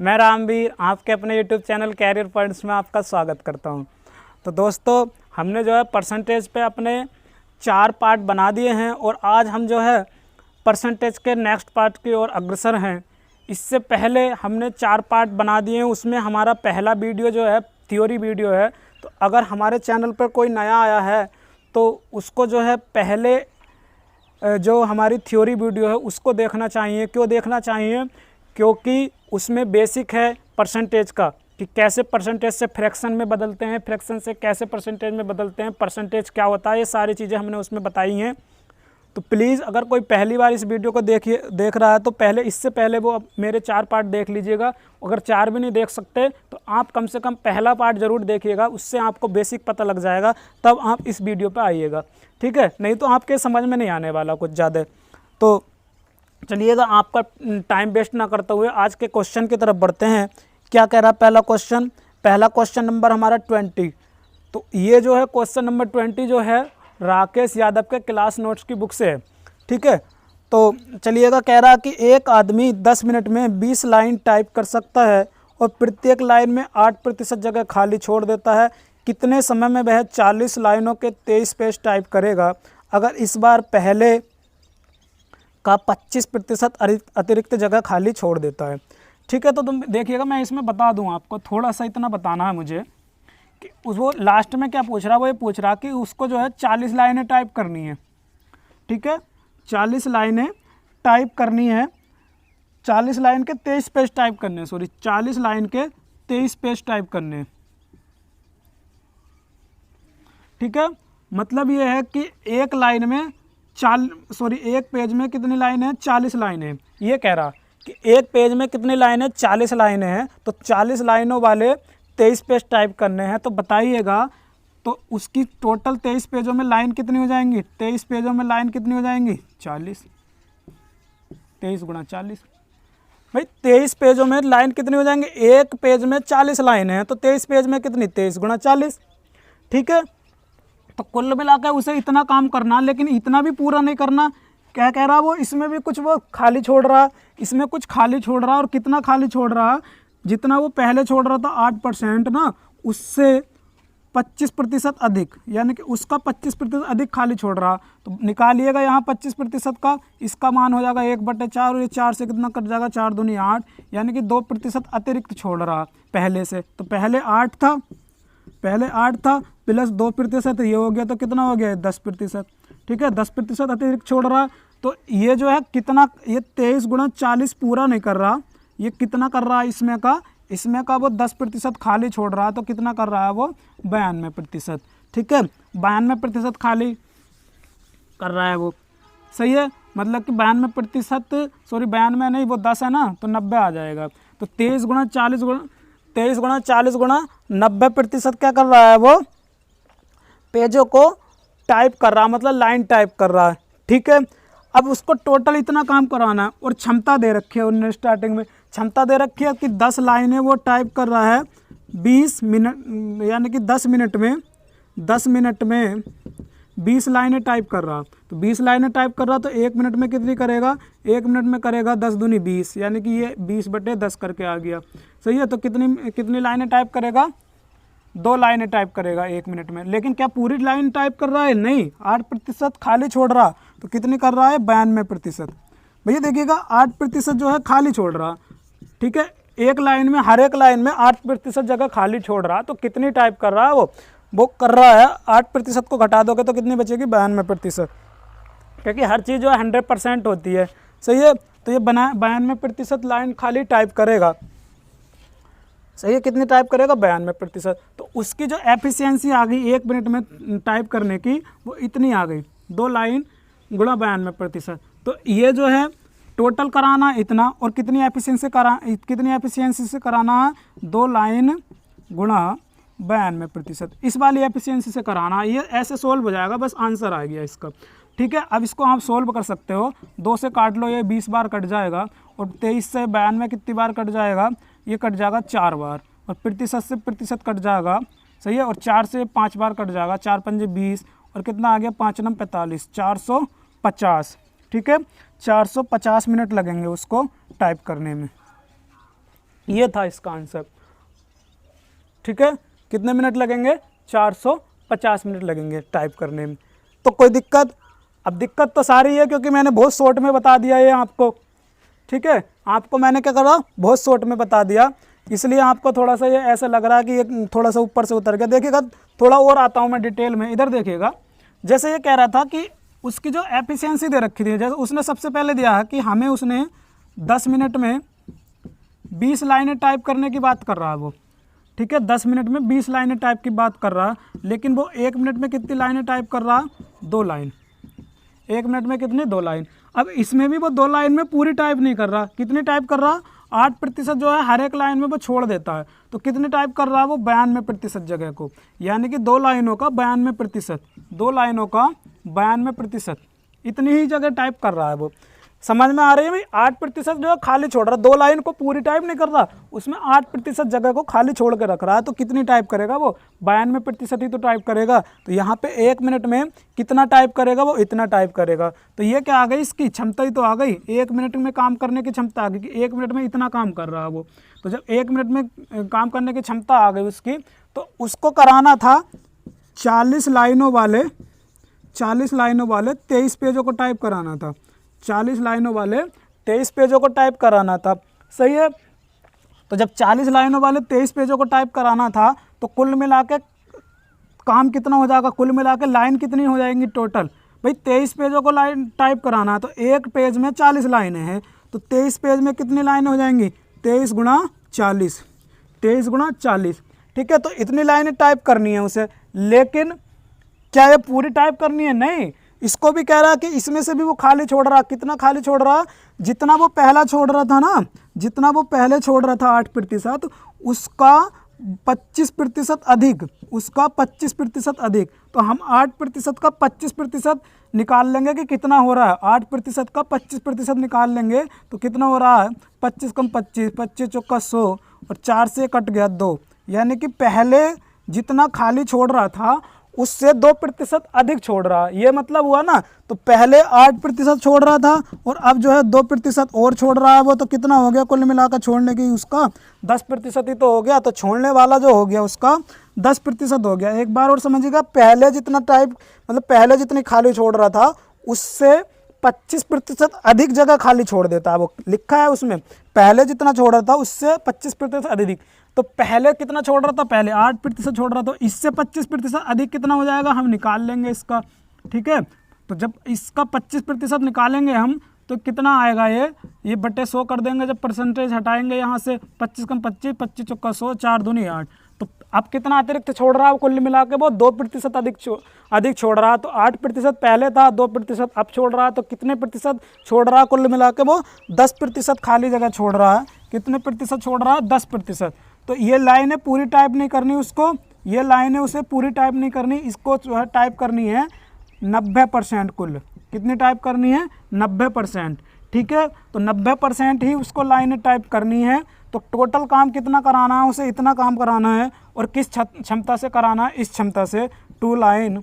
मैं रामवीर आपके अपने यूट्यूब चैनल कैरियर पॉइंट्स में आपका स्वागत करता हूं। तो दोस्तों, हमने जो है परसेंटेज पे अपने 4 पार्ट बना दिए हैं और आज हम जो है परसेंटेज के नेक्स्ट पार्ट की ओर अग्रसर हैं। इससे पहले हमने 4 पार्ट बना दिए हैं, उसमें हमारा पहला वीडियो जो है थ्योरी वीडियो है। तो अगर हमारे चैनल पर कोई नया आया है तो उसको जो है पहले जो हमारी थ्योरी वीडियो है उसको देखना चाहिए। क्यों देखना चाहिए? क्योंकि उसमें बेसिक है परसेंटेज का कि कैसे परसेंटेज से फ्रैक्शन में बदलते हैं, फ्रैक्शन से कैसे परसेंटेज में बदलते हैं, परसेंटेज क्या होता है, ये सारी चीज़ें हमने उसमें बताई हैं। तो प्लीज़ अगर कोई पहली बार इस वीडियो को देख रहा है तो पहले इससे पहले वो मेरे 4 पार्ट देख लीजिएगा। अगर 4 भी नहीं देख सकते तो आप कम से कम पहला पार्ट ज़रूर देखिएगा, उससे आपको बेसिक पता लग जाएगा, तब आप इस वीडियो पर आइएगा, ठीक है? नहीं तो आपके समझ में नहीं आने वाला कुछ ज़्यादा। तो चलिएगा, आपका टाइम वेस्ट ना करते हुए आज के क्वेश्चन की तरफ बढ़ते हैं। क्या कह रहा है पहला क्वेश्चन नंबर हमारा 20। तो ये जो है क्वेश्चन नंबर 20 जो है राकेश यादव के क्लास नोट्स की बुक से है, ठीक है? तो चलिएगा, कह रहा है कि एक आदमी 10 मिनट में 20 लाइन टाइप कर सकता है और प्रत्येक लाइन में 8% जगह खाली छोड़ देता है। कितने समय में वह 40 लाइनों के 23 पेज टाइप करेगा अगर इस बार पहले का 25% अतिरिक्त जगह खाली छोड़ देता है? ठीक है, तो तुम देखिएगा, मैं इसमें बता दूं आपको, थोड़ा सा इतना बताना है मुझे कि वो लास्ट में क्या पूछ रहा है। वो ये पूछ रहा कि उसको जो है 40 लाइनें टाइप करनी है, ठीक है? 40 लाइनें टाइप करनी है, 40 लाइन के 23 पेज टाइप करने हैं, 40 लाइन के 23 पेज टाइप करने हैं, ठीक है? मतलब ये है कि एक लाइन में एक पेज में कितनी लाइन है? 40 लाइनें। ये कह रहा कि एक पेज में कितनी लाइन है? 40 लाइनें हैं। तो 40 लाइनों वाले 23 पेज टाइप करने हैं। तो बताइएगा, तो उसकी टोटल 23 पेजों में लाइन कितनी हो जाएंगी? 23 पेजों में लाइन कितनी हो जाएंगी? 40। 23 गुणा 40 भाई, 23 पेजों में लाइन कितनी हो जाएंगी? एक पेज में 40 लाइन है तो 23 पेज में कितनी? 23 गुणा 40, ठीक है? तो कुल मिलाकर उसे इतना काम करना, लेकिन इतना भी पूरा नहीं करना। क्या कह रहा वो? इसमें भी कुछ वो खाली छोड़ रहा, इसमें कुछ खाली छोड़ रहा। और कितना खाली छोड़ रहा? जितना वो पहले छोड़ रहा था 8% ना, उससे 25% अधिक, यानी कि उसका 25% अधिक खाली छोड़ रहा। तो निकालिएगा यहाँ 25% का, इसका मान हो जाएगा 1/4 और ये 4 से कितना कट जाएगा? 4 दूनी 8, यानी कि 2% अतिरिक्त छोड़ रहा पहले से। तो पहले 8 था प्लस 2%, ये हो गया तो कितना हो गया? 10%, ठीक है? 10% अतिरिक्त छोड़ रहा। तो ये जो है कितना, ये 23 गुणा 40 पूरा नहीं कर रहा। ये कितना कर रहा है? इसमें का वो 10% खाली छोड़ रहा है। तो कितना कर रहा है वो? 92%, ठीक है? 92% खाली कर रहा है वो, सही है? मतलब कि 92%, 92 नहीं, वो 10 है ना, तो 90 आ जाएगा। तो 23 गुणा 40 गुणा 90% क्या कर रहा है वो? पेजों को टाइप कर रहा, मतलब लाइन टाइप कर रहा है, ठीक है? अब उसको टोटल इतना काम कराना है और क्षमता दे रखी है उन्होंने स्टार्टिंग में। क्षमता दे रखी है कि 10 लाइनें वो टाइप कर रहा है 20 मिनट, यानी कि 10 मिनट में 20 लाइनें टाइप कर रहा। तो 20 लाइनें टाइप कर रहा तो 1 मिनट में कितनी करेगा? 1 मिनट में करेगा 10 दूनी 20, यानी कि ये 20/10 करके आ गया, सही है? तो कितनी लाइनें टाइप करेगा? 2 लाइनें टाइप करेगा 1 मिनट में। लेकिन क्या पूरी लाइन टाइप कर रहा है? नहीं, 8% खाली छोड़ रहा। तो कितनी कर रहा है? 92%। भैया देखिएगा, 8% जो है खाली छोड़ रहा, ठीक है? एक लाइन में, हर एक लाइन में 8% जगह खाली छोड़ रहा। तो कितनी टाइप कर रहा है वो कर रहा है 8% को घटा दोगे तो कितनी बचेगी? 92%, क्योंकि हर चीज़ जो है 100% होती है, सही है? तो ये 92% लाइन खाली टाइप करेगा, सही है? कितनी टाइप करेगा? 92%। तो उसकी जो एफिशिएंसी आ गई 1 मिनट में टाइप करने की, वो इतनी आ गई, 2 लाइन गुणा 92%। तो ये जो है टोटल कराना इतना, और कितनी एफिशिएंसी से कराना है? 2 लाइन गुणा 92%। इस वाली एफिशिएंसी से कराना। ये ऐसे सोल्व हो जाएगा, बस आंसर आ गया इसका, ठीक है? अब इसको आप सोल्व कर सकते हो। 2 से काट लो, ये 20 बार कट जाएगा, और 23 से 92 कितनी बार कट जाएगा? ये कट जाएगा 4 बार, और प्रतिशत से प्रतिशत कट जाएगा, सही है? और 4 से 5 बार कट जाएगा, 4 पंजे 20, और कितना आ गया? 5 9 45, 450, ठीक है? 450 मिनट लगेंगे उसको टाइप करने में। ये था इसका आंसर। ठीक है, कितने मिनट लगेंगे? 450 मिनट लगेंगे टाइप करने में। तो कोई दिक्कत? अब दिक्कत तो सारी है क्योंकि मैंने बहुत शॉर्ट में बता दिया ये आपको। ठीक है, आपको मैंने क्या करा, बहुत शॉर्ट में बता दिया, इसलिए आपको थोड़ा सा ये ऐसा लग रहा है कि ये थोड़ा सा ऊपर से उतर गया। देखिएगा थोड़ा और आता हूँ मैं डिटेल में, इधर देखिएगा। जैसे ये कह रहा था कि उसकी जो एफिशिएंसी दे रखी थी, जैसे उसने सबसे पहले दिया है कि हमें उसने 10 मिनट में 20 लाइनें टाइप करने की बात कर रहा है वो। ठीक है, 10 मिनट में 20 लाइनें टाइप की बात कर रहा है, लेकिन वो 1 मिनट में कितनी लाइनें टाइप कर रहा है? 2 लाइन। 1 मिनट में कितनी? 2 लाइन। अब इसमें भी वो 2 लाइन में पूरी टाइप नहीं कर रहा। कितनी टाइप कर रहा? 8% जो है हर एक लाइन में वो छोड़ देता है। तो कितनी टाइप कर रहा है वो? 92% जगह को, यानी कि 2 लाइनों का 92%, 2 लाइनों का 92%, इतनी ही जगह टाइप कर रहा है वो। समझ में आ रही है भाई? 8% जो है खाली छोड़ रहा है, 2 लाइन को पूरी टाइप नहीं कर रहा, उसमें 8% जगह को खाली छोड़ के रख रहा है। तो कितनी टाइप करेगा वो? 92% ही तो टाइप करेगा। तो यहाँ पे 1 मिनट में कितना टाइप करेगा वो? इतना टाइप करेगा। तो ये क्या आ गई? इसकी क्षमता ही तो आ गई, 1 मिनट में काम करने की क्षमता आ गई कि 1 मिनट में इतना काम कर रहा है वो। तो जब 1 मिनट में काम करने की क्षमता आ गई उसकी, तो उसको कराना था 40 लाइनों वाले 23 पेजों को टाइप कराना था। 40 लाइनों वाले 23 पेजों को टाइप कराना था। सही है। तो जब 40 लाइनों वाले 23 पेजों को टाइप कराना था, तो कुल मिला के काम कितना हो जाएगा? कुल मिला के लाइन कितनी हो जाएंगी टोटल? भाई 23 पेजों को लाइन टाइप कराना है, तो एक पेज में 40 लाइनें हैं, तो 23 पेज में कितनी लाइनें हो जाएंगी? 23 गुणा 40, 23 गुणा 40। ठीक है, तो इतनी लाइनें टाइप करनी है उसे। लेकिन क्या ये पूरी टाइप करनी है? नहीं। इसको भी कह रहा है कि इसमें से भी वो खाली छोड़ रहा। कितना खाली छोड़ रहा? जितना वो पहला छोड़ रहा था ना, जितना वो पहले छोड़ रहा था 8%, उसका 25% अधिक, उसका 25% अधिक। तो हम 8% का 25% निकाल लेंगे कि कितना हो रहा है? 8% का 25% निकाल लेंगे तो कितना हो रहा है? 25 कम 25, 25 चौका 100, और 4 से कट गया 2, यानी कि पहले जितना खाली छोड़ रहा था उससे 2% अधिक छोड़ रहा है। ये मतलब हुआ ना। तो पहले 8% छोड़ रहा था और अब जो है 2% और छोड़ रहा है वो। तो कितना हो गया कुल मिलाकर छोड़ने की? उसका 10% ही तो हो गया। तो छोड़ने वाला जो हो गया उसका 10% हो गया। एक बार और समझिएगा, पहले जितना टाइप मतलब पहले जितनी खाली छोड़ रहा था उससे 25% अधिक जगह खाली छोड़ देता है वो। लिखा है उसमें पहले जितना छोड़ रहा था उससे 25% अधिक। तो पहले कितना छोड़ रहा था? पहले 8% छोड़ रहा था, तो इससे 25% अधिक कितना हो जाएगा? हम निकाल लेंगे इसका। ठीक है, तो जब इसका 25% निकालेंगे हम तो कितना आएगा? ये बटे 100 कर देंगे। जब परसेंटेज हटाएंगे यहाँ से, 25 कम 25, 25 चौका 100, 4 दूनी 8। तो अब कितना अतिरिक्त छोड़ रहा है कुल मिला के? वो 2% अधिक छोड़ रहा है। तो 8% पहले था, 2% अब छोड़ रहा है। तो कितने प्रतिशत छोड़ रहा है कुल मिला के? वो 10% खाली जगह छोड़ रहा है। कितने प्रतिशत छोड़ रहा है? 10%। तो ये लाइनें पूरी टाइप नहीं करनी उसको, ये लाइनें उसे पूरी टाइप नहीं करनी, इसको जो है टाइप करनी है 90%। कुल कितनी टाइप करनी है? 90%। ठीक है, तो 90% ही उसको लाइनें टाइप करनी है। तो टोटल काम कितना कराना है उसे? इतना काम कराना है। और किस क्षमता से कराना है? इस क्षमता से, 2 लाइन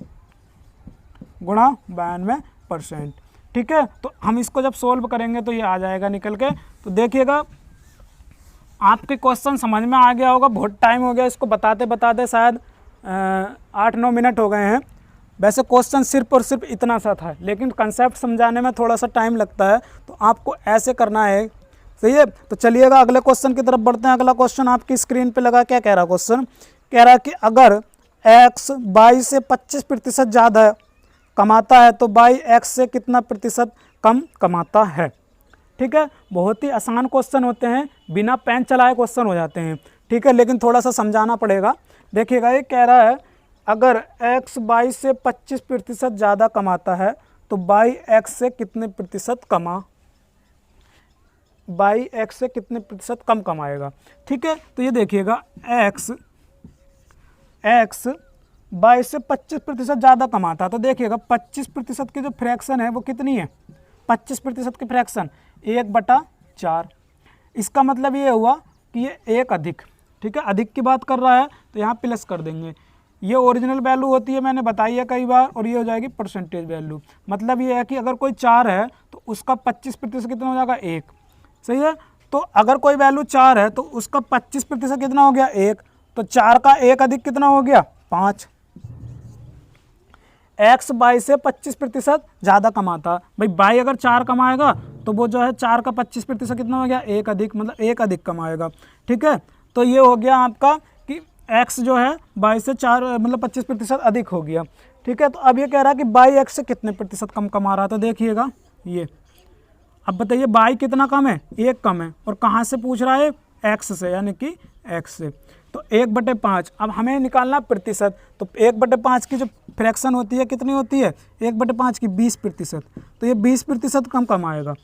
गुणा 92%। ठीक है, तो हम इसको जब सोल्व करेंगे तो ये आ जाएगा निकल के। तो देखिएगा आपके क्वेश्चन समझ में आ गया होगा। बहुत टाइम हो गया इसको बताते बताते, शायद 8-9 मिनट हो गए हैं। वैसे क्वेश्चन सिर्फ और सिर्फ इतना सा था, लेकिन कंसेप्ट समझाने में थोड़ा सा टाइम लगता है, तो आपको ऐसे करना है। सही है, तो चलिएगा अगले क्वेश्चन की तरफ बढ़ते हैं। अगला क्वेश्चन आपकी स्क्रीन पे लगा। क्या कह रहा क्वेश्चन? कह रहा है कि अगर x y से 25% ज़्यादा कमाता है तो y x से कितना प्रतिशत कम कमाता है? ठीक है, बहुत ही आसान क्वेश्चन होते हैं, बिना पेन चलाए क्वेश्चन हो जाते हैं। ठीक है, लेकिन थोड़ा सा समझाना पड़ेगा। देखिएगा, ये कह रहा है अगर x y से 25% ज़्यादा कमाता है तो y x से कितने प्रतिशत कम कमाएगा? ठीक है, तो ये देखिएगा x y से 25% ज़्यादा कमाता है। तो देखिएगा 25% की जो फ्रैक्शन है वो कितनी है? 25% की फ्रैक्शन 1/4। इसका मतलब ये हुआ कि ये 1 अधिक। ठीक है, अधिक की बात कर रहा है तो यहाँ प्लस कर देंगे। ये ओरिजिनल वैल्यू होती है, मैंने बताई है कई बार, और ये हो जाएगी परसेंटेज वैल्यू। मतलब ये है कि अगर कोई 4 है तो उसका 25% कितना हो जाएगा? 1। सही है, तो अगर कोई वैल्यू 4 है तो उसका 25% कितना हो गया 1, तो 4 का 1 अधिक कितना हो गया 5। x y से 25% ज़्यादा कमाता, भाई y अगर 4 कमाएगा तो वो जो है 4 का 25% कितना हो गया 1 अधिक, मतलब 1 अधिक कमाएगा। ठीक है, तो ये हो गया आपका कि x जो है y से 4 मतलब 25% अधिक हो गया। ठीक है, तो अब ये कह रहा है कि y x से कितने प्रतिशत कम कमा रहा था, देखिएगा ये। अब बताइए y कितना कम है, 1 कम है, और कहाँ से पूछ रहा है x से, यानी कि x से। तो 1/5, अब हमें निकालना प्रतिशत, तो 1/5 की जो फ्रैक्शन होती है कितनी होती है 1/5 की 20%, तो ये 20% कम कमाएगा।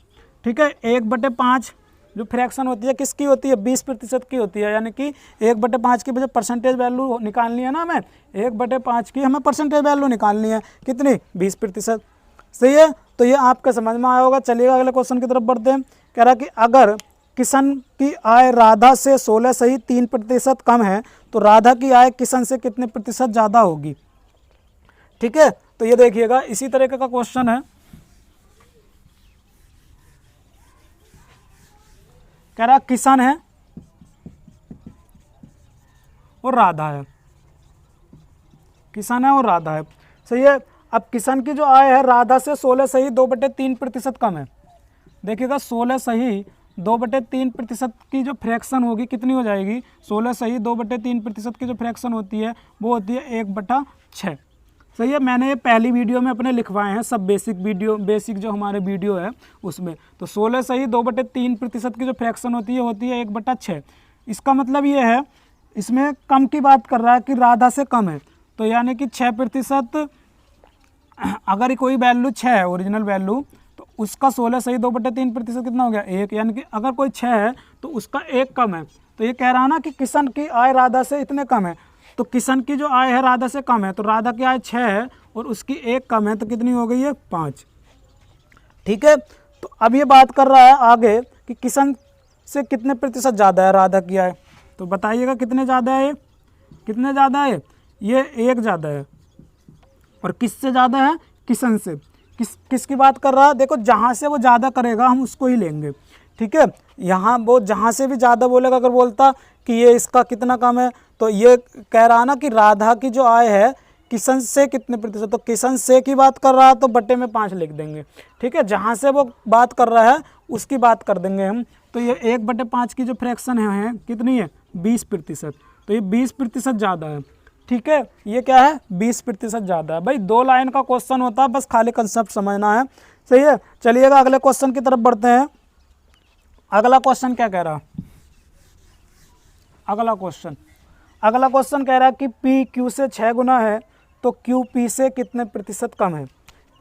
ठीक है, 1/5 जो फ्रैक्शन होती है किसकी होती है 20% की होती है, यानी कि 1/5 की वजह परसेंटेज वैल्यू निकालनी है ना हमें, 1/5 की हमें परसेंटेज वैल्यू निकालनी है कितनी 20%। सही है, तो ये आपका समझ में आया होगा। चलिएगा अगले क्वेश्चन की तरफ बढ़ते हैं। कह रहा है कि अगर किशन की आय राधा से 16 सही 3% कम है तो राधा की आय किशन से कितने प्रतिशत ज़्यादा होगी। ठीक है, तो ये देखिएगा इसी तरीके का क्वेश्चन है। कह रहा किशन है और राधा है, किशन है और राधा है। सही है, अब किशन की जो आय है राधा से 16 सही 2/3% कम है। देखिएगा 16 सही 2/3% की जो फ्रैक्शन होगी कितनी हो जाएगी, 16 सही 2/3% की जो फ्रैक्शन होती है वो होती है 1/6। सही है, मैंने ये पहली वीडियो में अपने लिखवाए हैं सब बेसिक जो हमारे वीडियो है उसमें। तो 16 सही 2/3% की जो फ्रैक्शन होती है 1/6। इसका मतलब ये है इसमें कम की बात कर रहा है कि राधा से कम है, तो यानी कि 6%। अगर कोई वैल्यू 6 है ओरिजिनल वैल्यू, तो उसका 16 सही 2/3% कितना हो गया 1, यानी कि अगर कोई 6 है तो उसका 1 कम है। तो ये कह रहा है ना कि किशन की आय राधा से इतने कम है, तो किशन की जो आय है राधा से कम है, तो राधा की आय 6 है और उसकी 1 कम है, तो कितनी हो गई है 5। ठीक है, तो अब ये बात कर रहा है आगे कि किशन से कितने प्रतिशत ज़्यादा है राधा की आय, तो बताइएगा कितने ज़्यादा है, कितने ज़्यादा है, ये 1 ज़्यादा है। और किससे ज़्यादा है, किशन से। किसकी बात कर रहा है, देखो जहाँ से वो ज़्यादा करेगा हम उसको ही लेंगे। ठीक है, यहाँ वो जहाँ से भी ज़्यादा बोलेगा, अगर बोलता कि ये इसका कितना कम है, तो ये कह रहा ना कि राधा की जो आय है किशन से कितने प्रतिशत, तो किशन से की बात कर रहा है तो बट्टे में 5 लिख देंगे। ठीक है, जहाँ से वो बात कर रहा है उसकी बात कर देंगे हम। तो ये 1/5 की जो फ्रैक्शन है कितनी है 20%, तो ये 20% ज़्यादा है। ठीक है, ये क्या है 20% ज़्यादा है। भाई 2 लाइन का क्वेश्चन होता है, बस खाली कंसेप्ट समझना है। सही है, चलिएगा अगले क्वेश्चन की तरफ बढ़ते हैं। अगला क्वेश्चन क्या कह रहा है, अगला क्वेश्चन कह रहा है कि P Q से 6 गुना है तो Q P से कितने प्रतिशत कम है।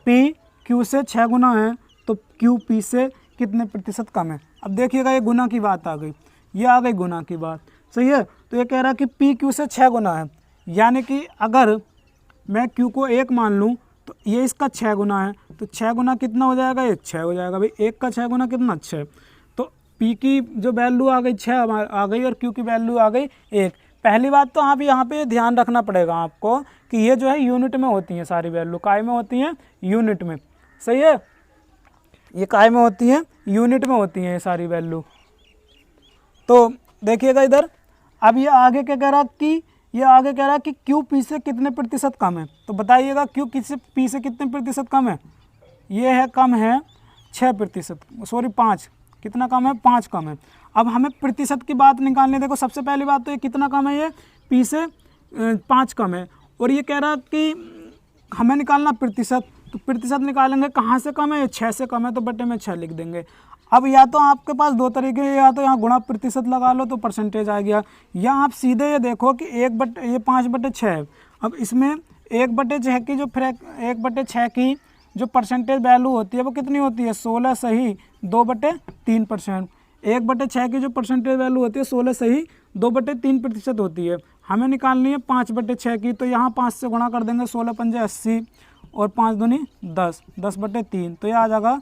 P Q से 6 गुना है तो Q P से कितने प्रतिशत कम है। अब देखिएगा ये गुना की बात आ गई, ये आ गई गुना की बात। सही है, तो ये कह रहा है कि P Q से 6 गुना है, यानी कि अगर मैं Q को 1 मान लूँ तो ये इसका 6 गुना है, तो 6 गुना कितना हो जाएगा, ये 6 हो जाएगा। भाई 1 का 6 गुना कितना 6, तो P की जो वैल्यू आ गई 6 आ गई और Q की वैल्यू आ गई 1। पहली बात तो आप यहाँ पे ध्यान रखना पड़ेगा आपको कि ये जो है यूनिट में होती हैं सारी वैल्यू, काय में होती हैं यूनिट में। सही है, ये काय में होती हैं यूनिट में होती हैं ये सारी वैल्यू। तो देखिएगा इधर, अब ये आगे क्या कह रहा कि ये आगे कह रहा है कि Q P से कितने प्रतिशत कम है, तो बताइएगा Q P से कितने प्रतिशत कम है। ये है कम है 6%, सॉरी 5, कितना कम है 5 कम है। अब हमें प्रतिशत की बात निकालनी है। देखो सबसे पहली बात तो ये कितना कम है, ये P से 5 कम है, और ये कह रहा कि हमें निकालना प्रतिशत, तो प्रतिशत निकालेंगे कहाँ से कम है, 6 से कम है, तो बटे में 6 लिख देंगे। अब या तो आपके पास 2 तरीके हैं, या तो यहाँ गुणा प्रतिशत लगा लो तो परसेंटेज आ गया, या आप सीधे ये देखो कि ये 5/6 है। अब इसमें 1/6 की जो 1/6 की जो परसेंटेज वैल्यू होती है वो कितनी होती है 16 सही 2/3%। 1/6 की जो परसेंटेज वैल्यू होती है 16 सही 2/3% होती है। हमें निकालनी है 5/6 की, तो यहाँ 5 से गुणा कर देंगे, 16 पंजे 80 और 5 दूनी 10, 10/3, तो ये आ जाएगा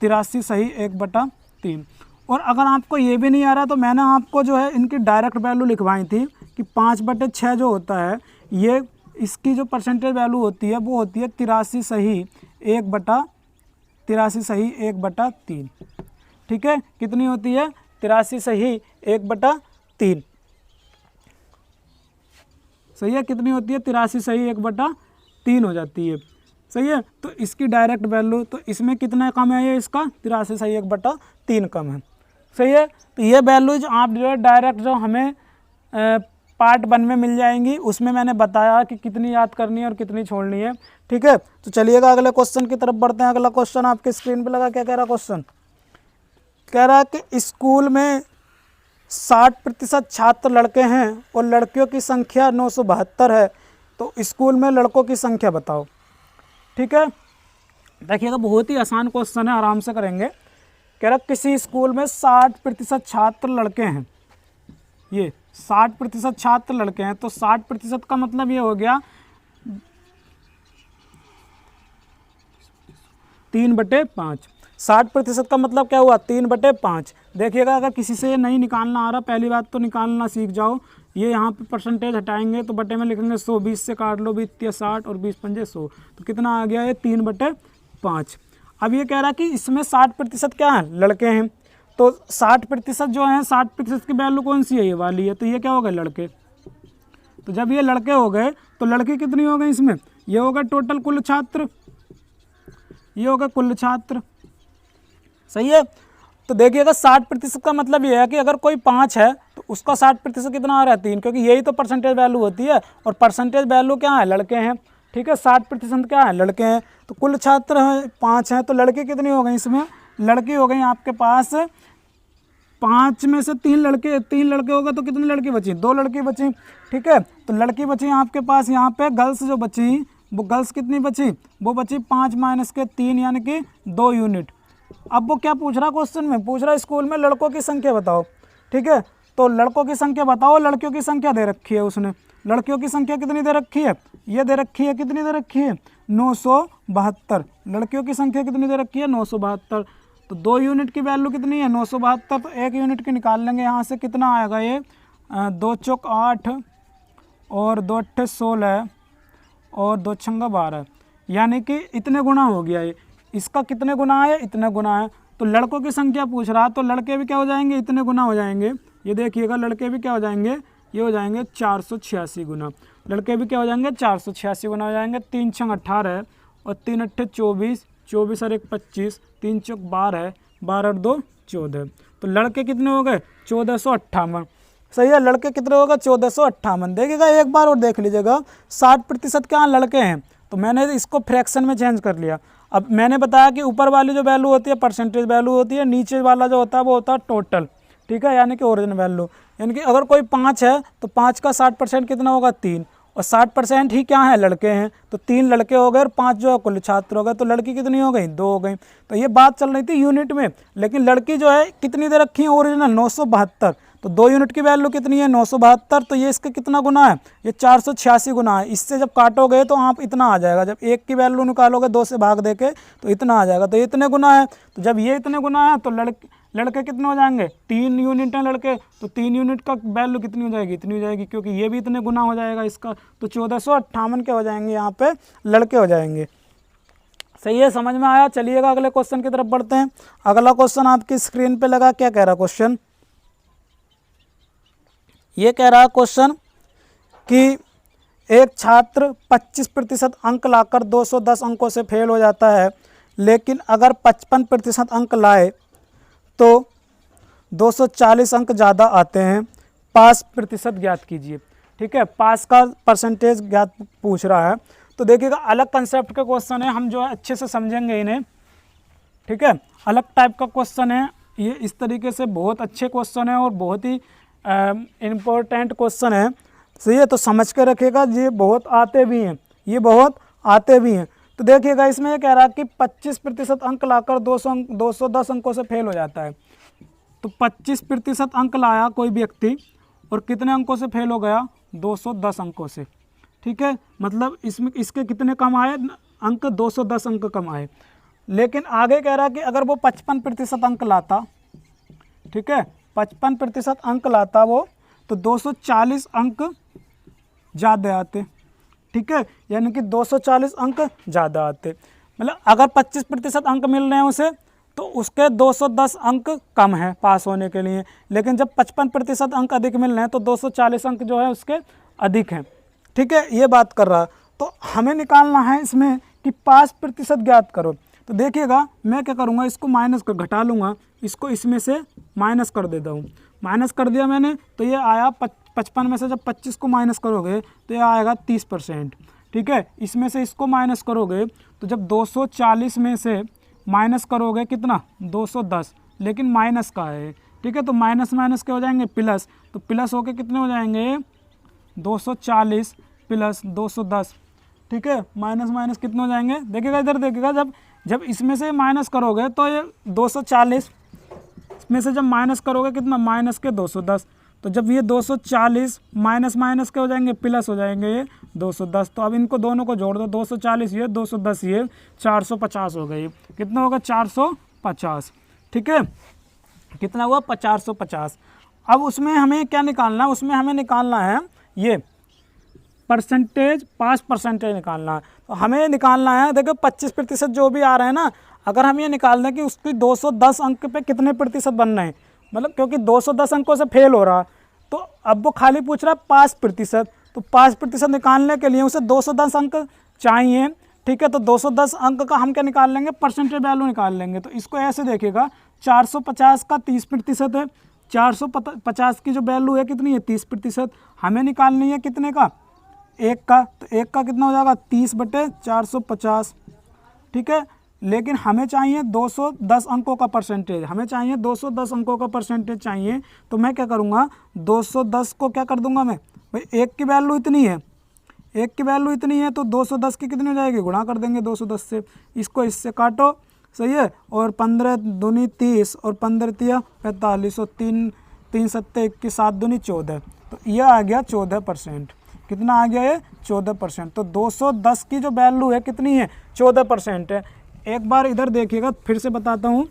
83 सही 1/3। और अगर आपको ये भी नहीं आ रहा तो मैंने आपको जो है इनकी डायरेक्ट वैल्यू लिखवाई थी कि 5/6 जो होता है ये इसकी जो परसेंटेज वैल्यू होती है वो होती है 83 सही 1/3। ठीक है, कितनी होती है 83 सही 1/3। सही है, कितनी होती है? 83 सही 1/3 हो जाती है। सही है, तो इसकी डायरेक्ट वैल्यू, तो इसमें कितना कम है ये इसका? 83 सही 1/3 कम है। सही है, तो ये वैल्यूज आप जो है डायरेक्ट जो हमें पार्ट 1 में मिल जाएंगी, उसमें मैंने बताया कि कितनी याद करनी है और कितनी छोड़नी है। ठीक है, तो चलिएगा अगले क्वेश्चन की तरफ बढ़ते हैं। अगला क्वेश्चन आपके स्क्रीन पे लगा, क्या कह रहा क्वेश्चन? कह रहा है कि स्कूल में 60% छात्र लड़के हैं और लड़कियों की संख्या 972 है, तो स्कूल में लड़कों की संख्या बताओ। ठीक है, देखिएगा बहुत ही आसान क्वेश्चन है, आराम से करेंगे। कह रहा किसी स्कूल में 60% छात्र लड़के हैं, ये 60% छात्र लड़के हैं, तो 60% का मतलब ये हो गया 3/5। 60% का मतलब क्या हुआ? 3/5। देखिएगा अगर किसी से ये नहीं निकालना आ रहा, पहली बात तो निकालना सीख जाओ। ये यहाँ पे परसेंटेज हटाएंगे तो बटे में लिखेंगे 100, 20 से काट लो, 20 60 और 20 पंजे 100, तो कितना आ गया? ये 3/5। अब ये कह रहा कि इसमें 60% क्या है? लड़के हैं, तो 60% जो है 60% की वैल्यू कौन सी है? ये वाली है, तो ये क्या हो गए? लड़के। तो जब ये लड़के हो गए तो लड़की कितनी हो गई इसमें? ये हो गए टोटल कुल छात्र, ये हो गए कुल छात्र। सही है, तो देखिएगा 60% का मतलब ये है कि अगर कोई 5 है तो उसका 60% कितना आ रहा है? 3, क्योंकि यही तो परसेंटेज वैल्यू होती है, और परसेंटेज वैल्यू क्या है? लड़के हैं। ठीक है, 60% क्या है? लड़के हैं। तो कुल छात्र हैं 5 हैं, तो लड़की कितनी हो गई इसमें? लड़की हो गई आपके पास 5 में से 3 लड़के हो गए, तो कितनी लड़की बची? 2 लड़की बची। ठीक है, तो लड़की बची आपके पास यहाँ पे, गर्ल्स जो बची वो गर्ल्स कितनी बची? वो बची 5 माइनस के 3 यानी कि 2 यूनिट। अब वो क्या पूछ रहा क्वेश्चन में? पूछ रहा स्कूल में लड़कों की संख्या बताओ। ठीक है, तो लड़कों की संख्या बताओ, लड़कियों की संख्या दे रखी है उसने। लड़कियों की संख्या कितनी दे रखी है? ये दे रखी है, कितनी दे रखी है? 972। लड़कियों की संख्या कितनी दे रखी है? 972। तो 2 यूनिट की वैल्यू कितनी है? 972। तो 1 यूनिट की निकाल लेंगे यहाँ से, कितना आएगा ये? 2 चौक 8 और 2 अट्ठे 16 और 2 छंगा 12, यानी कि इतने गुना हो गया ये। इसका कितने गुना है? इतने गुना है। तो लड़कों की संख्या पूछ रहा, तो लड़के भी क्या हो जाएंगे? इतने गुना हो जाएंगे। ये देखिएगा लड़के भी क्या हो जाएंगे? ये हो जाएंगे 486 गुना। लड़के भी क्या हो जाएंगे? 486 गुना हो जाएंगे। 3 छंग 18 और 3 अट्ठे 24, 24 और 1 25, 3 चौक 12, 12 और 2 14। तो लड़के कितने हो गए? 1458। सही है, लड़के कितने हो गए? 1458। देखिएगा एक बार और देख लीजिएगा, 60% क्या लड़के हैं, तो मैंने इसको फ्रैक्शन में चेंज कर लिया। अब मैंने बताया कि ऊपर वाली जो वैल्यू होती है परसेंटेज वैल्यू होती है, नीचे वाला जो होता है वो होता है टोटल। ठीक है, यानी कि ओरिजिनल वैल्यू। यानी कि अगर कोई 5 है तो 5 का 60% कितना होगा? 3, और 60% ही क्या है? लड़के हैं, तो 3 लड़के हो गए और 5 जो है कुल छात्र हो गए, तो लड़की कितनी हो गई? 2 हो गई। तो ये बात चल रही थी यूनिट में, लेकिन लड़की जो है कितनी दे रखी है? ओरिजिनल 972। तो 2 यूनिट की वैल्यू कितनी है? 972। तो ये इसका कितना गुना है? ये 486 गुना है। इससे जब काटोगे तो आप इतना आ जाएगा, जब 1 की वैल्यू निकालोगे 2 से भाग देके तो इतना आ जाएगा। तो इतने गुना है, तो जब ये इतने गुना है तो लड़के कितने हो जाएंगे? 3 यूनिट हैं लड़के, तो 3 यूनिट का वैल्यू कितनी हो जाएगी? इतनी हो जाएगी, क्योंकि ये भी इतने गुना हो जाएगा इसका। तो 1458 के हो जाएंगे यहाँ पे, लड़के हो जाएंगे। सही है, समझ में आया? चलिएगा अगले क्वेश्चन की तरफ बढ़ते हैं। अगला क्वेश्चन आपकी स्क्रीन पे लगा, क्या कह रहा क्वेश्चन? ये कह रहा क्वेश्चन कि एक छात्र 25% अंक लाकर 210 अंकों से फेल हो जाता है, लेकिन अगर 55% अंक लाए तो 240 अंक ज़्यादा आते हैं। पास प्रतिशत ज्ञात कीजिए। ठीक है, पास का परसेंटेज ज्ञात पूछ रहा है। तो देखिएगा अलग कंसेप्ट के क्वेश्चन है, हम जो है अच्छे से समझेंगे इन्हें। ठीक है, अलग टाइप का क्वेश्चन है ये, इस तरीके से बहुत अच्छे क्वेश्चन है और बहुत ही इम्पोर्टेंट क्वेश्चन है। सही है, तो समझ के रखिएगा, ये बहुत आते भी हैं, ये बहुत आते भी हैं। तो देखिएगा इसमें ये कह रहा है कि 25% अंक लाकर 210 अंकों से फेल हो जाता है। तो 25% अंक लाया कोई व्यक्ति और कितने अंकों से फेल हो गया? 210 अंकों से। ठीक है, मतलब इसमें इसके कितने कम आए अंक? 210 अंक कम आए। लेकिन आगे कह रहा है कि अगर वो 55% अंक लाता, ठीक है, 55% अंक लाता वो, तो 240 अंक ज़्यादा आते। ठीक है, यानी कि 240 अंक ज़्यादा आते। मतलब अगर 25% अंक मिल रहे हैं उसे, तो उसके 210 अंक कम है पास होने के लिए, लेकिन जब 55% अंक अधिक मिल रहे हैं तो 240 अंक जो है उसके अधिक हैं। ठीक है, ये बात कर रहा। तो हमें निकालना है इसमें कि पास प्रतिशत ज्ञात करो। तो देखिएगा मैं क्या करूँगा, इसको माइनस कर घटा लूँगा, इसको इसमें से माइनस कर देता हूँ। माइनस कर दिया मैंने, तो ये आया 55 में से जब 25 को माइनस करोगे तो ये आएगा 30%। ठीक है, इसमें से इसको माइनस करोगे तो जब 240 में से माइनस करोगे कितना 210, लेकिन माइनस का है। ठीक है, तो माइनस माइनस के हो जाएंगे प्लस, तो प्लस होके कितने हो जाएंगे 240 प्लस 210। ठीक है, माइनस माइनस कितने हो जाएंगे, देखिएगा इधर देखिएगा, जब इसमें से माइनस करोगे तो ये 240 इसमें से जब माइनस करोगे कितना माइनस के 210, तो जब ये 240 माइनस माइनस के हो जाएंगे प्लस हो जाएंगे ये 210। तो अब इनको दोनों को जोड़ दो, 240 ये 210 ये 450 हो गई। कितना होगा 450। ठीक है, कितना हुआ 450। अब उसमें हमें क्या निकालना है, उसमें हमें निकालना है ये परसेंटेज, पास परसेंटेज निकालना है। तो हमें निकालना है, देखो 25% जो भी आ रहे हैं ना, अगर हम ये निकाल दें कि उसकी 210 अंक पे कितने प्रतिशत बन रहे हैं, मतलब क्योंकि 210 अंकों से फेल हो रहा, तो अब वो खाली पूछ रहा है पास प्रतिशत। तो पास प्रतिशत निकालने के लिए उसे 210 अंक चाहिए। ठीक है, तो 210 अंक का हम क्या निकाल लेंगे, परसेंटेज वैल्यू निकाल लेंगे। तो इसको ऐसे देखिएगा, 450 का 30% है, 450 की जो वैल्यू है कितनी है 30%, हमें निकालनी है कितने का, एक का। तो एक का कितना हो जाएगा 30/450। ठीक है, लेकिन हमें चाहिए 210 अंकों का परसेंटेज, हमें चाहिए 210 अंकों का परसेंटेज चाहिए। तो मैं क्या करूँगा, 210 को क्या कर दूंगा मैं, भाई एक की वैल्यू इतनी है, एक की वैल्यू इतनी है, तो 210 की कितनी हो जाएगी, गुणा कर देंगे 210 से। इसको इससे काटो, सही है, और 15 दूनी 30 और 15 तिया 45 और 3 सत्ते 21 7 दूनी 14। तो ये आ गया 14%। कितना आ गया ये 14%। तो 210 की जो वैल्यू है कितनी है 14% है। एक बार इधर देखिएगा, फिर से बताता हूँ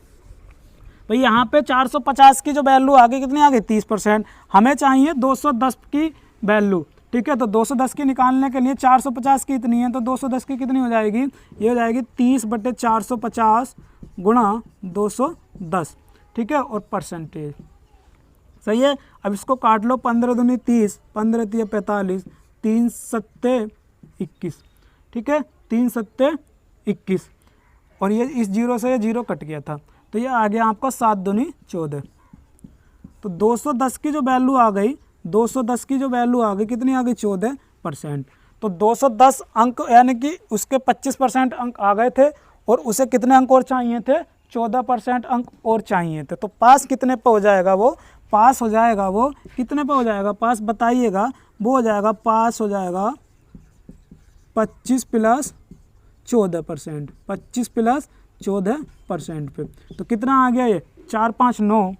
भाई, यहाँ पे 450 की जो वैल्यू आ गई कितनी आ गई 30%, हमें चाहिए 210 की वैल्यू। ठीक है, तो 210 की निकालने के लिए 450 की इतनी है, तो 210 की कितनी हो जाएगी, ये हो जाएगी 30/450 गुणा 210। ठीक है, और परसेंटेज, सही है। अब इसको काट लो, 15 दूनी 30, 15 तिया 45, 3 सत्ते 21। ठीक है, 3 सत्ते 21, और ये इस जीरो से ये जीरो कट गया था, तो ये आ गया आपका 7 दूनी 14। तो 210 की जो वैल्यू आ गई, 210 की जो वैल्यू आ गई कितनी आ गई 14%। तो 210 अंक यानी कि उसके 25% अंक आ गए थे, और उसे कितने अंक और चाहिए थे, 14% अंक और चाहिए थे। तो पास कितने पे हो जाएगा वो, पास हो जाएगा वो कितने पे हो जाएगा पास, बताइएगा। वो हो जाएगा पास हो जाएगा 25 + 14%, 25 + 14% पे। तो कितना आ गया ये 4 5 9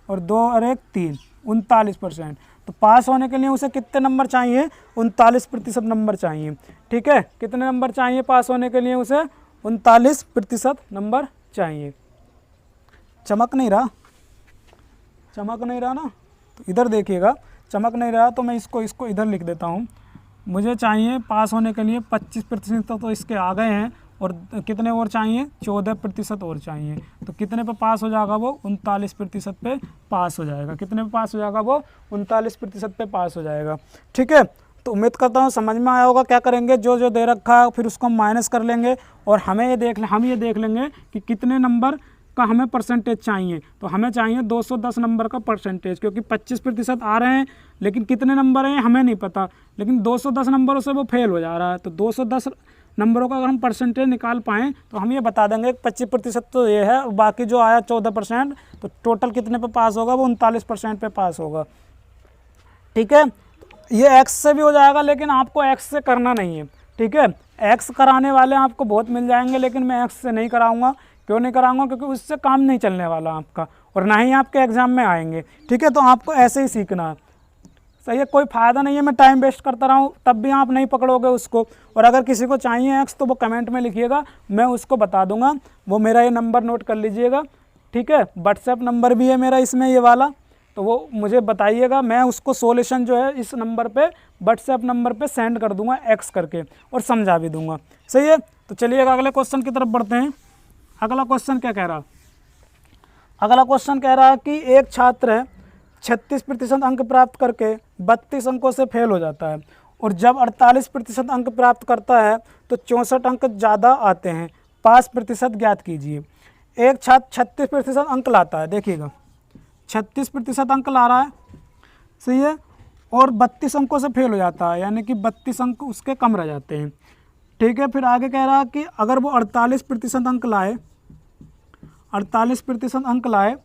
और 2 और 1 3, 39%। तो पास होने के लिए उसे कितने नंबर चाहिए, 39% नंबर चाहिए। ठीक है, कितने नंबर चाहिए पास होने के लिए उसे, 39% नंबर चाहिए। चमक नहीं रहा, चमक नहीं रहा ना, तो इधर देखिएगा, चमक नहीं रहा तो मैं इसको इधर लिख देता हूँ। मुझे चाहिए पास होने के लिए 25% तो इसके आ गए हैं, और कितने और चाहिए 14% और चाहिए। तो कितने पे पास हो जाएगा वो, 39% पे पास हो जाएगा। कितने पे पास हो जाएगा वो, 39% पे पास हो जाएगा। ठीक है, तो उम्मीद करता हूँ समझ में आया होगा। क्या करेंगे, जो जो दे रखा है फिर उसको माइनस कर लेंगे, और हम ये देख लेंगे कि कितने नंबर का हमें परसेंटेज चाहिए। तो हमें चाहिए 210 नंबर का परसेंटेज, क्योंकि 25% आ रहे हैं, लेकिन कितने नंबर हैं हमें नहीं पता, लेकिन 210 नंबरों से वो फेल हो जा रहा है। तो 210 नंबरों का अगर हम परसेंटेज निकाल पाएँ तो हम ये बता देंगे 25% तो ये है, बाकी जो आया 14%, तो टोटल कितने पे पास होगा, वो 39% पे पास होगा। ठीक है, ये एक्स से भी हो जाएगा, लेकिन आपको एक्स से करना नहीं है। ठीक है, एक्स कराने वाले आपको बहुत मिल जाएंगे, लेकिन मैं एक्स से नहीं कराऊंगा। क्यों नहीं कराऊंगा, क्योंकि उससे काम नहीं चलने वाला आपका, और ना ही आपके एग्जाम में आएंगे। ठीक है, तो आपको ऐसे ही सीखना है, सही है। कोई फ़ायदा नहीं है मैं टाइम वेस्ट करता रहूँ, तब भी आप नहीं पकड़ोगे उसको। और अगर किसी को चाहिए एक्स तो वो कमेंट में लिखिएगा, मैं उसको बता दूंगा। वो मेरा ये नंबर नोट कर लीजिएगा। ठीक है, व्हाट्सएप नंबर भी है मेरा इसमें ये वाला, तो वो मुझे बताइएगा, मैं उसको सोल्यूशन जो है इस नंबर पे व्हाट्सएप नंबर पे सेंड कर दूंगा एक्स करके, और समझा भी दूंगा। सही है, तो चलिएगा अगले क्वेश्चन की तरफ बढ़ते हैं। अगला क्वेश्चन क्या कह रहा, अगला क्वेश्चन कह रहा है कि एक छात्र 36% अंक प्राप्त करके 32 अंकों से फेल हो जाता है और जब 48% अंक प्राप्त करता है तो 64 अंक ज़्यादा आते हैं, 5% ज्ञात कीजिए। एक छात्र 36% अंक लाता है, देखिएगा 36% अंक ला रहा है, सही है, और 32 अंकों से फेल हो जाता है, यानी कि 32 अंक उसके कम रह जाते हैं। ठीक है, फिर आगे कह रहा है कि अगर वो 48% अंक लाए, 48% अंक लाए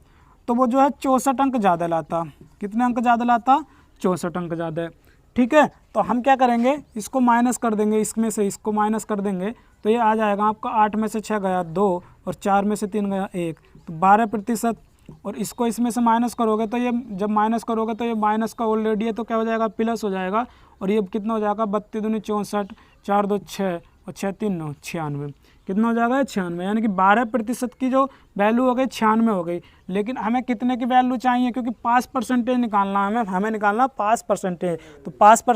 तो वो जो है 64 अंक ज़्यादा लाता। कितने अंक ज़्यादा लाता? 64 अंक ज़्यादा। ठीक है, तो हम क्या करेंगे, इसको माइनस कर देंगे, इसमें से इसको माइनस कर देंगे तो ये आ जाएगा आपका 8 में से 6 गया 2 और 4 में से 3 गया 1, तो 12%। और इसको इसमें से माइनस करोगे तो ये जब माइनस करोगे तो ये माइनस का ऑलरेडी है तो क्या हो जाएगा, प्लस हो जाएगा। और ये कितना हो जाएगा, 32 दूनी 64, 4 2 6 और 6 3 9 96। कितना हो जाएगा, 96, यानी कि 12% की जो वैल्यू हो गई 96 हो गई। लेकिन हमें कितने की वैल्यू चाहिए, क्योंकि 5% निकालना है हमें निकालना 5%। तो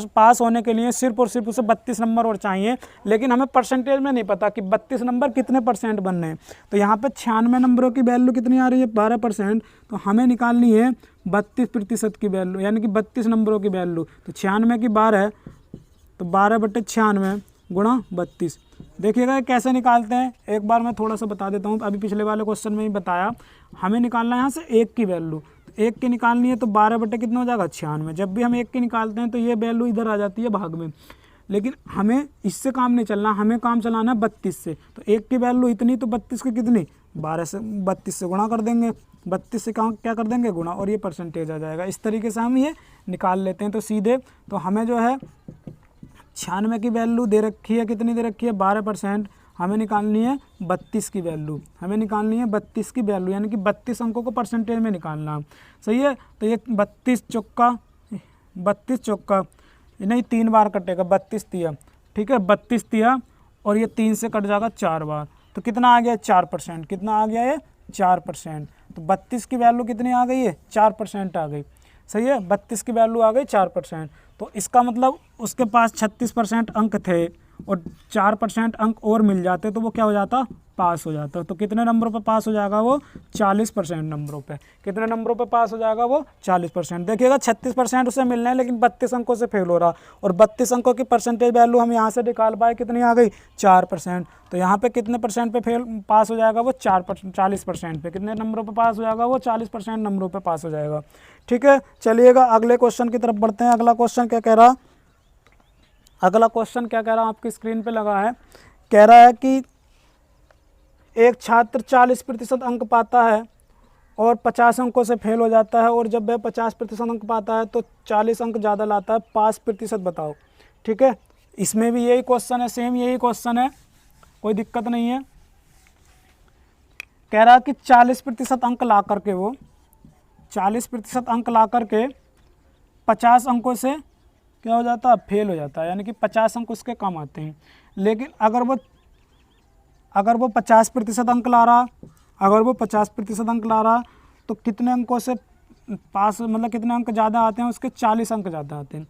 पास होने के लिए सिर्फ और सिर्फ उसे 32 नंबर और चाहिए, लेकिन हमें परसेंटेज में नहीं पता कि 32 नंबर कितने % बनने हैं। तो यहाँ पे 96 नंबरों की वैल्यू कितनी आ रही है, 12%, तो हमें निकालनी है 32% की वैल्यू, यानी कि 32 नंबरों की वैल्यू। तो 96 की 12 तो 12/96 गुणा 32। देखिएगा कैसे निकालते हैं, एक बार मैं थोड़ा सा बता देता हूँ। अभी पिछले वाले क्वेश्चन में ही बताया, हमें निकालना है यहाँ से 1 की वैल्यू, तो 1 की निकालनी है तो 12 कितना हो जाएगा, 96। जब भी हम 1 की निकालते हैं तो ये वैल्यू इधर आ जाती है भाग में, लेकिन हमें इससे काम नहीं चलना, हमें काम चलाना है 32 से। तो 1 की वैल्यू इतनी, तो 32 की कितनी, 12 से 32 से गुणा कर देंगे, 32 से क्या कर देंगे, गुणा, और ये परसेंटेज आ जाएगा। इस तरीके से हम ये निकाल लेते हैं। तो सीधे तो हमें जो है 96 की वैल्यू दे रखी है, कितनी दे रखी है, 12%। हमें निकालनी है 32 की वैल्यू, हमें निकालनी है 32 की वैल्यू, यानी कि 32 अंकों को परसेंटेज में निकालना, सही है। तो ये 32 चौका नहीं 3 बार कटेगा, 32 दिया, ठीक है, 32 दिया और ये 3 से कट जाएगा 4 बार, तो कितना आ गया, 4%। कितना आ गया ये, 4%। तो 32 की वैल्यू कितनी आ गई है, 4% आ गई, सही है, 32 की वैल्यू आ गई 4%। तो इसका मतलब उसके पास 36% अंक थे और 4% अंक और मिल जाते तो वो क्या हो जाता, पास हो जाता। तो कितने नंबरों पे पास हो जाएगा वो, 40% नंबरों पे। कितने नंबरों पे पास हो जाएगा वो, 40%। देखिएगा 36% उसे मिलना है, लेकिन 32 अंकों से फेल हो रहा, और 32 अंकों की परसेंटेज वैल्यू हम यहाँ से निकाल पाए, कितनी आ गई, 4%। तो यहाँ पे कितने % पे पास हो जाएगा वो, 40% पे। कितने नंबरों पे पास हो जाएगा वो, 40% नंबरों पे पास हो जाएगा। ठीक है, चलिएगा अगले क्वेश्चन की तरफ बढ़ते हैं। अगला क्वेश्चन क्या कह रहा, आपकी स्क्रीन पे लगा है, कह रहा है कि एक छात्र 40% अंक पाता है और 50 अंकों से फेल हो जाता है, और जब वह 50% अंक पाता है तो 40 अंक ज़्यादा लाता है, 5% बताओ। ठीक है, इसमें भी यही क्वेश्चन है, सेम यही क्वेश्चन है, कोई दिक्कत नहीं है। कह रहा है कि 40% अंक ला करके वो 40% अंक ला करके 50 अंकों से क्या हो जाता है, फेल हो जाता है, यानी कि 50 अंक उसके कम आते हैं। लेकिन अगर वो 50% अंक ला रहा, तो कितने अंकों से पास, मतलब कितने अंक ज़्यादा आते हैं उसके, 40 अंक ज़्यादा आते हैं।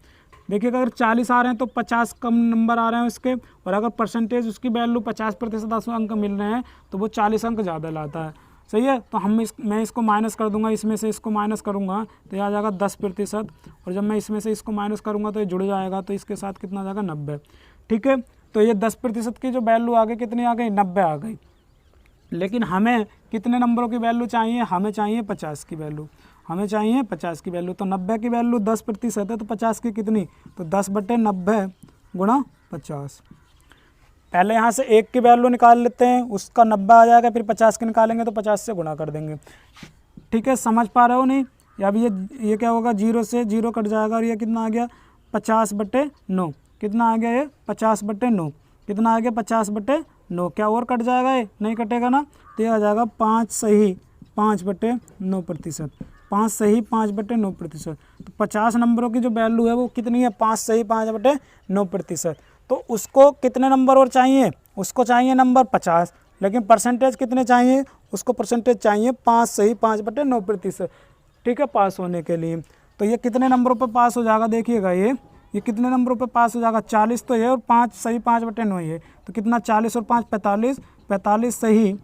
देखिएगा अगर 40 आ रहे हैं तो 50 कम नंबर आ रहे हैं उसके, और अगर परसेंटेज उसकी वैल्यू 50% अंक मिल रहे हैं तो वो 40 अंक ज़्यादा लाता है, सही है। तो मैं इसको माइनस कर दूंगा, इसमें से इसको माइनस करूंगा तो ये आ जाएगा 10%, और जब मैं इसमें से इसको माइनस करूंगा तो ये जुड़ जाएगा, तो इसके साथ कितना आ जाएगा, 90। ठीक है, तो ये 10% की जो वैल्यू आ गई, कितनी आ गई, 90 आ गई। लेकिन हमें कितने नंबरों की वैल्यू चाहिए, हमें चाहिए 50 की वैल्यू, तो 90 की वैल्यू 10% है, तो 50 की कितनी, तो 10/90 गुणा 50। पहले यहाँ से 1 की वैल्यू निकाल लेते हैं, उसका 90 आ जाएगा, फिर 50 की निकालेंगे तो 50 से गुणा कर देंगे। ठीक है, समझ पा रहे हो नहीं, या अभी ये क्या होगा, 0 से 0 कट जाएगा, और ये कितना आ गया, 50/9। कितना आ गया ये, 50/9। कितना आ गया, 50/9। क्या और कट जाएगा, ये नहीं कटेगा ना, तो ये आ जाएगा 5 सही 5/9%। 5 सही 5/9%। तो 50 नंबरों की जो वैल्यू है वो कितनी है, 5 सही 5/9%। तो उसको कितने नंबर और चाहिए, उसको चाहिए नंबर 50, लेकिन परसेंटेज कितने चाहिए, उसको परसेंटेज चाहिए 5 सही 5/9%। ठीक है, पास होने के लिए। तो ये कितने नंबरों पे पास हो जाएगा, देखिएगा ये कितने नंबरों पे पास हो जाएगा, 40 तो है, और 5 सही 5/9 है, तो कितना, 40 और 5 45, 45 सही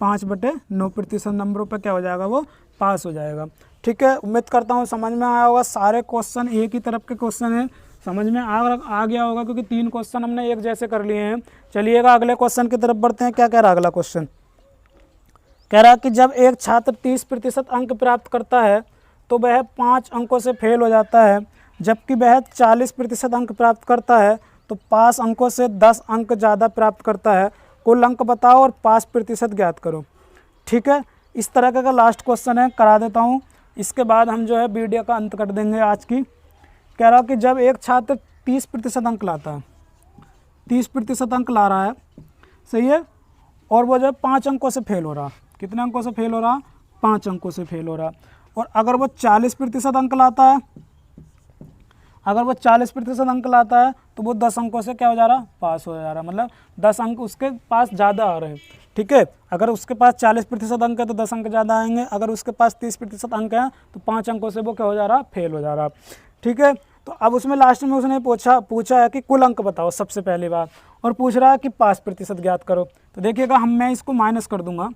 5/9% नंबरों पर क्या हो जाएगा, वो पास हो जाएगा। ठीक है, उम्मीद करता हूँ समझ में आया होगा। सारे क्वेश्चन एक ही तरफ के क्वेश्चन हैं, समझ में आ गया होगा, क्योंकि 3 क्वेश्चन हमने एक जैसे कर लिए हैं। चलिएगा अगले क्वेश्चन की तरफ बढ़ते हैं। क्या कह रहा है अगला क्वेश्चन? कह रहा कि जब एक छात्र 30% अंक प्राप्त करता है तो वह 5 अंकों से फेल हो जाता है, जबकि वह 40% अंक प्राप्त करता है तो 5 अंकों से 10 अंक ज़्यादा प्राप्त करता है। कुल अंक बताओ और पास प्रतिशत ज्ञात करो। ठीक है, इस तरह का लास्ट क्वेश्चन है, करा देता हूँ, इसके बाद हम जो है वीडियो का अंत कर देंगे आज की। कह रहा कि जब एक छात्र 30% अंक लाता है, 30% अंक ला रहा है, सही है, और वो जो है 5 अंकों से फेल हो रहा। कितने अंकों से फेल हो रहा? 5 अंकों से फेल हो रहा। और अगर वो 40% अंक लाता है, अगर वो 40% अंक लाता है तो वो 10 अंकों से क्या हो जा रहा? पास हो जा रहा। मतलब 10 अंक उसके पास ज़्यादा आ रहे हैं। ठीक है, अगर उसके पास 40% अंक है तो 10 अंक ज़्यादा आएंगे, अगर उसके पास 30% अंक है तो 5 अंकों से वो क्या हो जा रहा? फेल हो जा रहा। ठीक है, तो अब उसमें लास्ट में उसने पूछा है कि कुल अंक बताओ सबसे पहली बार, और पूछ रहा है कि पास प्रतिशत ज्ञात करो। तो देखिएगा, मैं इसको माइनस कर दूंगा,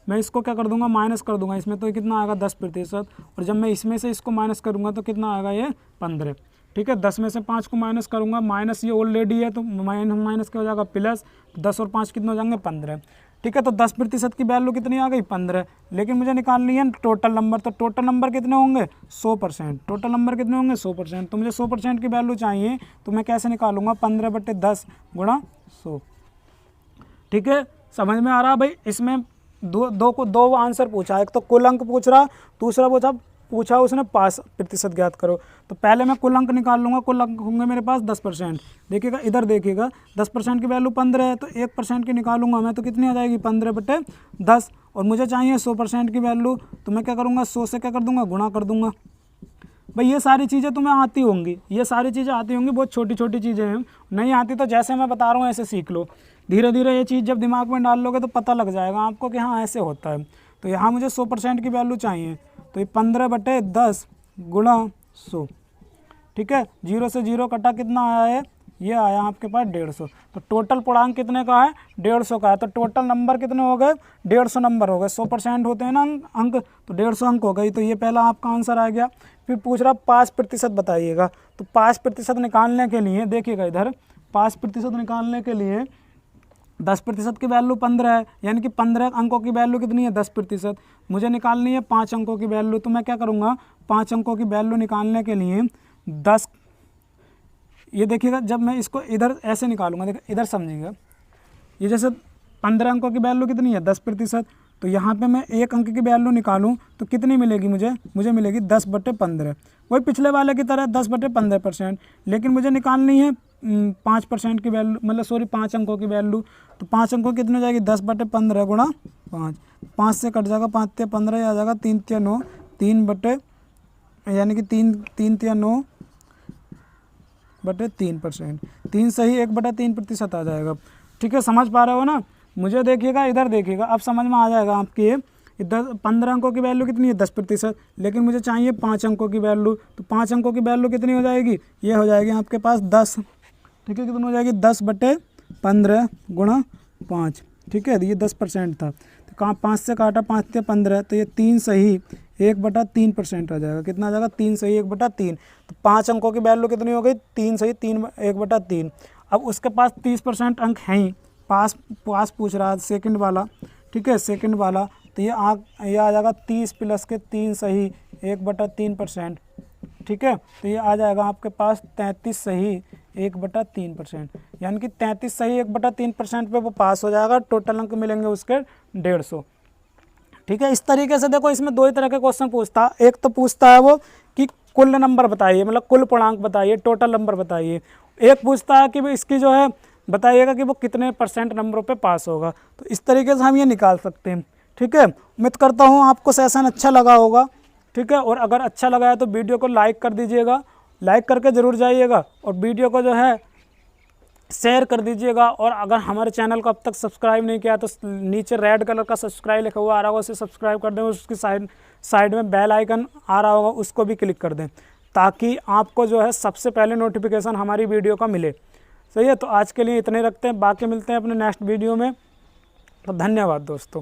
मैं इसको क्या कर दूंगा? माइनस कर दूंगा। इसमें तो कितना आएगा? 10%, और जब मैं इसमें से इसको माइनस करूंगा तो कितना आएगा? ये 15। ठीक है, 10 में से 5 को माइनस करूंगा, माइनस ये ऑलरेडी है तो माइनस क्या हो जाएगा? प्लस। 10 और 5 कितने हो जाएंगे? 15। ठीक है, तो 10% की वैल्यू कितनी आ गई? 15। लेकिन मुझे निकालनी है टोटल नंबर, तो टोटल नंबर कितने होंगे? 100%। टोटल नंबर कितने होंगे? 100%। तो मुझे 100% की वैल्यू चाहिए, तो मैं कैसे निकालूंगा? 15/10 गुणा 100। ठीक है, समझ में आ रहा भाई? इसमें दो आंसर पूछा, एक तो कुल अंक पूछ रहा, दूसरा पूछा उसने पास प्रतिशत ज्ञात करो। तो पहले मैं कुल अंक निकाल लूँगा। कुल अंक होंगे मेरे पास 10%। देखिएगा, इधर देखिएगा, 10% की वैल्यू 15 है, तो 1% की निकालूंगा मैं, तो कितनी आ जाएगी? 15/10। और मुझे चाहिए 100% की वैल्यू, तो मैं क्या करूँगा? 100 से क्या कर दूँगा? गुणा कर दूँगा। भाई ये सारी चीज़ें तुम्हें आती होंगी, ये सारी चीज़ें आती होंगी, बहुत छोटी छोटी चीज़ें हैं। नहीं आती तो जैसे मैं बता रहा हूँ ऐसे सीख लो। धीरे धीरे ये चीज़ जब दिमाग में डाल लोगे तो पता लग जाएगा आपको कि हाँ ऐसे होता है। तो यहाँ मुझे 100% की वैल्यू चाहिए, तो ये 15/10 गुणा 100। ठीक है, 0 से 0 कटा, कितना आया है? ये आया आपके पास 150। तो टोटल पूर्णांक कितने का है? 150 का है। तो टोटल नंबर कितने हो गए? 150 नंबर हो गए। 100% होते हैं ना अंक, तो 150 अंक हो गई। तो ये पहला आपका आंसर आ गया। फिर पूछ रहा 5% बताइएगा। तो 5% निकालने के लिए देखिएगा इधर, 5% निकालने के लिए 10% की वैल्यू 15 है, यानी कि 15 अंकों की वैल्यू कितनी है? 10%। मुझे निकालनी है 5 अंकों की वैल्यू, तो मैं क्या करूँगा? 5 अंकों की वैल्यू निकालने के लिए 10, ये देखिएगा, जब मैं इसको इधर ऐसे निकालूंगा, देखिए इधर समझिएगा, ये जैसे 15 अंकों की वैल्यू कितनी है? 10%। तो यहाँ पे मैं 1 अंक की वैल्यू निकालूं तो कितनी मिलेगी मुझे मिलेगी 10/15। वही पिछले वाले की तरह 10/15%। लेकिन मुझे निकालनी है 5% की वैल्यू, मतलब सॉरी 5 अंकों की वैल्यू। तो 5 अंकों कितनी हो जाएगी? 10/15 गुणा 5। 5 से कट जाएगा, 5 × 15 आ जाएगा, 3 × 9, 3 यानी कि 3 × 9/3%। 3 सही 1/3% आ जाएगा। ठीक है, समझ पा रहे हो ना? मुझे देखिएगा, इधर देखिएगा, अब समझ में आ जाएगा आपके। 15 अंकों की वैल्यू कितनी है? 10%। लेकिन मुझे चाहिए 5 अंकों की वैल्यू। तो 5 अंकों की वैल्यू कितनी हो जाएगी? ये हो जाएगी आपके पास 10। ठीक है, कितनी हो जाएगी? 10/15 गुणा 5। ठीक है, ये 10% था, तो कहाँ 5 से काटा, 5 से 15, तो ये 3 सही 1/3% आ जाएगा। कितना आ जाएगा? 3 सही 1/3। तो 5 अंकों की वैल्यू कितनी हो गई? 3 सही 1/3। अब उसके पास 30% अंक हैं ही, पास पूछ रहा है सेकंड वाला। ठीक है, सेकंड वाला, तो ये आ जाएगा 30 + के 3 सही 1/3%। ठीक है, तो ये आ जाएगा आपके पास 33 सही 1/3%, यानी कि 33 सही 1/3% पे वो पास हो जाएगा। टोटल अंक मिलेंगे उसके 150। ठीक है, इस तरीके से देखो, इसमें 2 ही तरह के क्वेश्चन पूछता है। एक तो पूछता है वो कि कुल नंबर बताइए, मतलब कुल पूर्णांक बताइए, टोटल नंबर बताइए। एक पूछता है कि भाई इसकी जो है बताइएगा कि वो कितने % नंबरों पे पास होगा। तो इस तरीके से हम ये निकाल सकते हैं। ठीक है, उम्मीद करता हूँ आपको सेशन अच्छा लगा होगा। ठीक है, और अगर अच्छा लगा है तो वीडियो को लाइक कर दीजिएगा, लाइक करके ज़रूर जाइएगा, और वीडियो को जो है शेयर कर दीजिएगा। और अगर हमारे चैनल को अब तक सब्सक्राइब नहीं किया तो नीचे रेड कलर का सब्सक्राइब लिखा हुआ आ रहा होगा, उसे सब्सक्राइब कर दें। उसकी साइड में बेल आइकन आ रहा होगा, उसको भी क्लिक कर दें, ताकि आपको जो है सबसे पहले नोटिफिकेशन हमारी वीडियो का मिले। सही है, तो आज के लिए इतने रखते हैं, बाकी मिलते हैं अपने नेक्स्ट वीडियो में। तो धन्यवाद दोस्तों।